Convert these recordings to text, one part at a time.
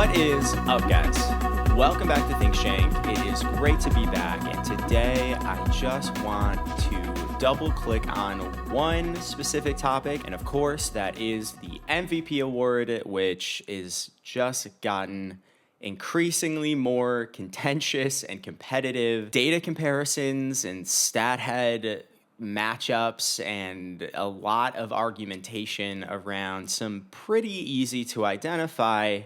What is up, guys? Welcome back to Think Shank. It is great to be back, and today I just want to double click on one specific topic, and of course that is the MVP award, which is just gotten increasingly more contentious and competitive. Data comparisons and stat head matchups and a lot of argumentation around some pretty easy to identify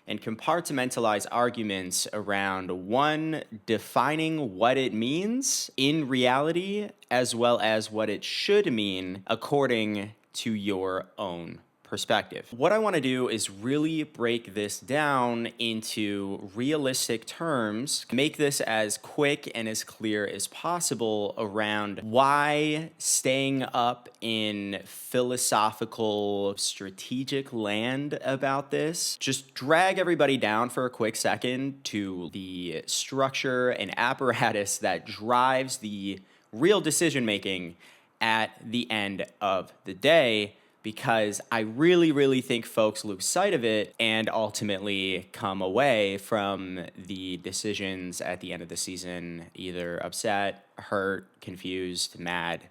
and compartmentalize arguments around one, defining what it means in reality, as well as what it should mean according to your own perspective. What I want to do is really break this down into realistic terms, make this as quick and as clear as possible around why staying up in philosophical, strategic land about this, just drag everybody down for a quick second to the structure and apparatus that drives the real decision making at the end of the day, because I really think folks lose sight of it and ultimately come away from the decisions at the end of the season either upset, hurt, confused, mad,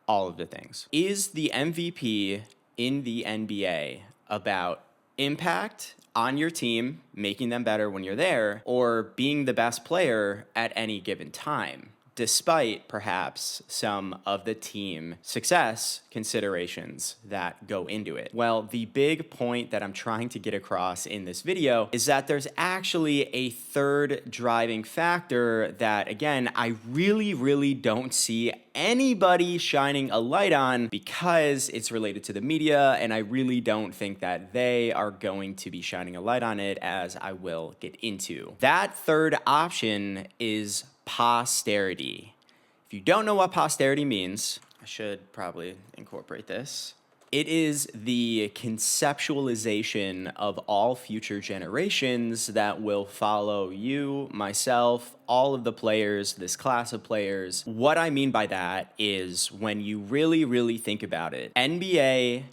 all of the things. Is the MVP in the NBA about impact on your team, making them better when you're there, or being the best player at any given time, despite perhaps some of the team success considerations that go into it? Well, the big point that I'm trying to get across in this video is that there's actually a third driving factor that, again, I really don't see anybody shining a light on because it's related to the media, and I really don't think that they are going to be shining a light on it, as I will get into. That third option is posterity. If you don't know what posterity means, I should probably incorporate this. It is the conceptualization of all future generations that will follow you, myself, all of the players, this class of players. What I mean by that is when you really think about it, NBA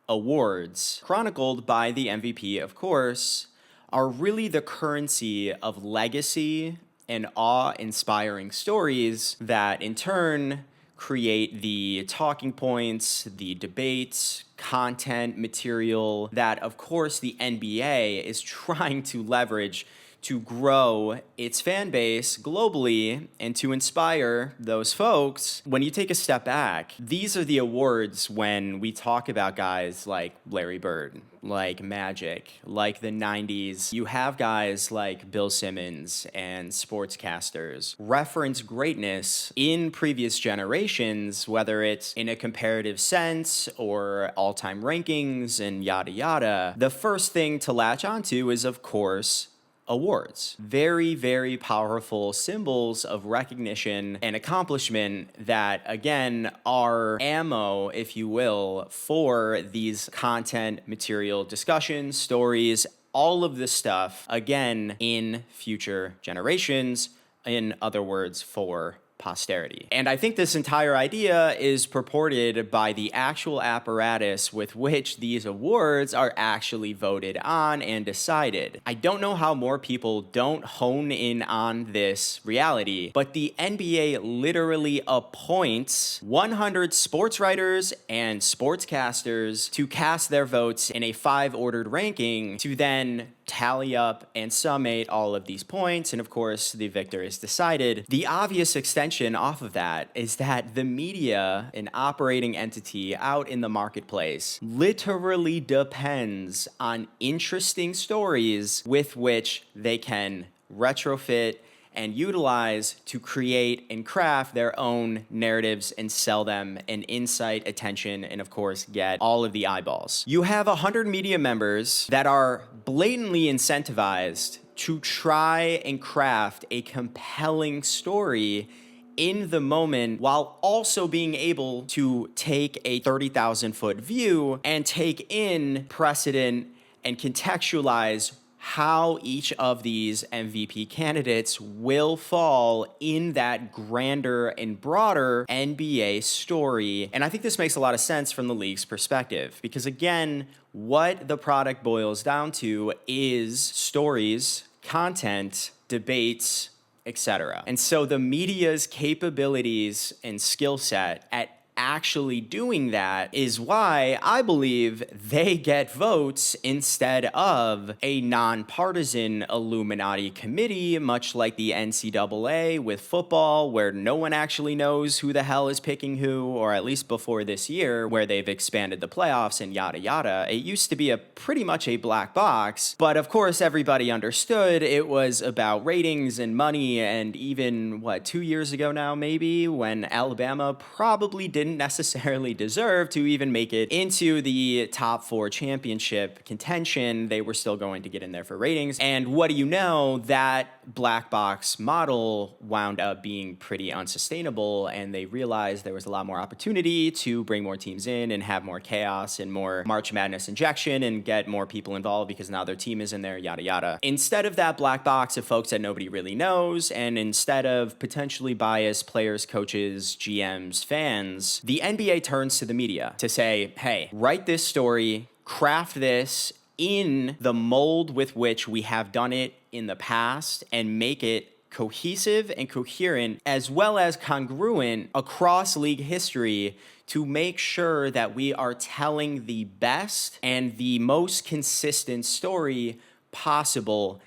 awards, chronicled by the MVP, of course, are really the currency of legacy and awe-inspiring stories that in turn create the talking points, the debates, content, material that, of course, the NBA is trying to leverage to grow its fan base globally and to inspire those folks. When you take a step back, these are the awards when we talk about guys like Larry Bird, like Magic, like the 90s. You have guys like Bill Simmons and sportscasters reference greatness in previous generations, whether it's in a comparative sense or all-time rankings and yada yada. The first thing to latch onto is, of course, awards. Very powerful symbols of recognition and accomplishment that, again, are ammo, if you will, for these content, material, discussions, stories, all of this stuff, again, in future generations, in other words, for posterity. And I think this entire idea is purported by the actual apparatus with which these awards are actually voted on and decided. I don't know how more people don't hone in on this reality, but the NBA literally appoints 100 sports writers and sportscasters to cast their votes in a 5-ordered ranking to then tally up and summate all of these points, and of course the victor is decided. The obvious extension off of that is that the media, an operating entity out in the marketplace, literally depends on interesting stories with which they can retrofit and utilize to create and craft their own narratives and sell them and incite attention and, of course, get all of the eyeballs. You have 100 media members that are blatantly incentivized to try and craft a compelling story in the moment while also being able to take a 30,000-foot view and take in precedent and contextualize how each of these MVP candidates will fall in that grander and broader NBA story. And I think this makes a lot of sense from the league's perspective, because again, what the product boils down to is stories, content, debates, etc. And so the media's capabilities and skill set at actually doing that is why I believe they get votes instead of a nonpartisan Illuminati committee, much like the NCAA with football, where no one actually knows who the hell is picking who, or at least before this year, where they've expanded the playoffs and yada yada. It used to be pretty much a black box, but of course everybody understood it was about ratings and money, and even, 2 years ago now maybe, when Alabama probably didn't necessarily deserve to even make it into the top 4 championship contention, they were still going to get in there for ratings. And what do you know, that black box model wound up being pretty unsustainable, and they realized there was a lot more opportunity to bring more teams in and have more chaos and more March Madness injection and get more people involved because now their team is in there, yada yada. Instead of that black box of folks that nobody really knows, and instead of potentially biased players, coaches, GMs, fans, the NBA turns to the media to say, hey, write this story, craft this in the mold with which we have done it in the past, and make it cohesive and coherent as well as congruent across league history to make sure that we are telling the best and the most consistent story possible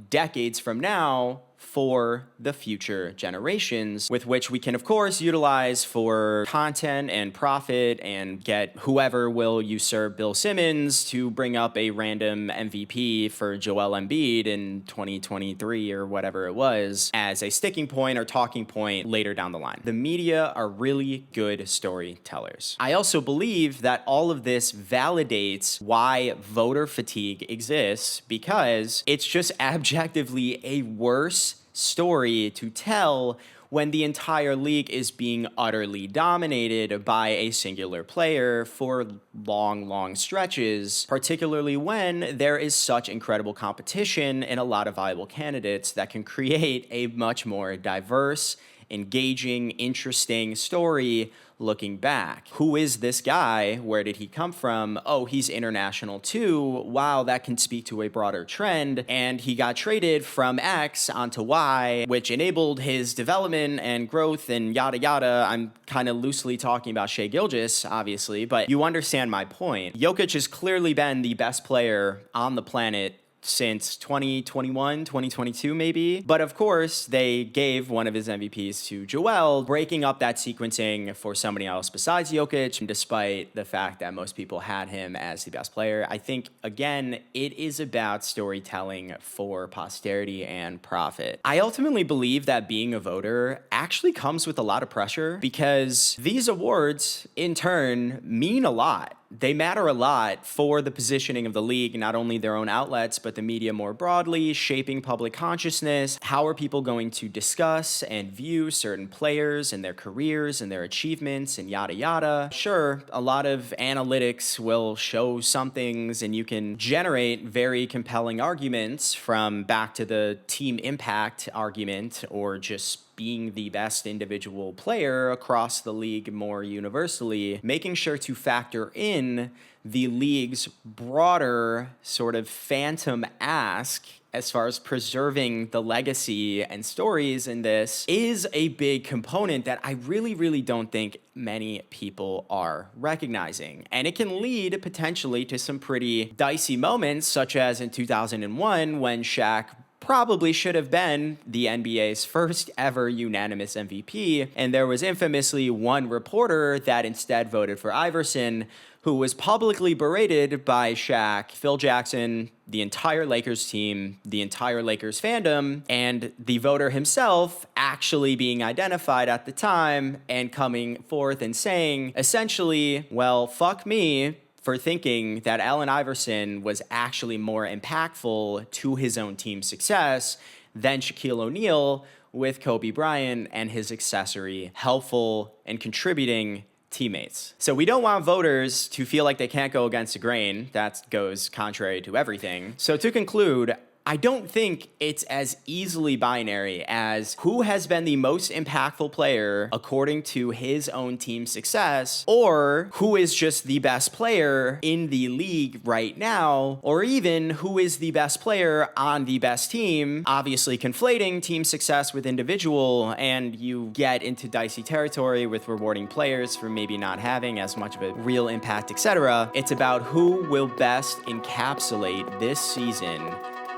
decades from now for the future generations, with which we can, of course, utilize for content and profit and get whoever will usurp Bill Simmons to bring up a random MVP for Joel Embiid in 2023 or whatever it was as a sticking point or talking point later down the line. The media are really good storytellers. I also believe that all of this validates why voter fatigue exists, because it's just objectively a worse story to tell when the entire league is being utterly dominated by a singular player for long stretches, particularly when there is such incredible competition and a lot of viable candidates that can create a much more diverse, engaging, interesting story looking back. Who is this guy? Where did he come from? Oh, he's international too. Wow, that can speak to a broader trend. And he got traded from X onto Y, which enabled his development and growth and yada yada. I'm kind of loosely talking about Shai Gilgeous, obviously, but you understand my point. Jokic has clearly been the best player on the planet since 2021, 2022 maybe. But of course, they gave one of his MVPs to Joel, breaking up that sequencing for somebody else besides Jokic, despite the fact that most people had him as the best player. I think, again, it is about storytelling for posterity and profit. I ultimately believe that being a voter actually comes with a lot of pressure, because these awards, in turn, mean a lot. They matter a lot for the positioning of the league, not only their own outlets, but the media more broadly, shaping public consciousness. How are people going to discuss and view certain players and their careers and their achievements and yada yada? Sure, a lot of analytics will show some things, and you can generate very compelling arguments, from back to the team impact argument, or just being the best individual player across the league more universally, making sure to factor in the league's broader sort of phantom ask as far as preserving the legacy and stories in this is a big component that I really don't think many people are recognizing. And it can lead potentially to some pretty dicey moments, such as in 2001 when Shaq probably should have been the NBA's first ever unanimous MVP, and there was infamously one reporter that instead voted for Iverson, who was publicly berated by Shaq, Phil Jackson, the entire Lakers team, the entire Lakers fandom, and the voter himself actually being identified at the time and coming forth and saying, essentially, well, fuck me for thinking that Allen Iverson was actually more impactful to his own team's success than Shaquille O'Neal with Kobe Bryant and his accessory, helpful and contributing teammates. So we don't want voters to feel like they can't go against the grain. That goes contrary to everything. So to conclude, I don't think it's as easily binary as who has been the most impactful player according to his own team's success, or who is just the best player in the league right now, or even who is the best player on the best team, obviously conflating team success with individual, and you get into dicey territory with rewarding players for maybe not having as much of a real impact, etc. It's about who will best encapsulate this season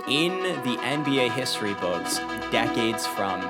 in the NBA history books decades from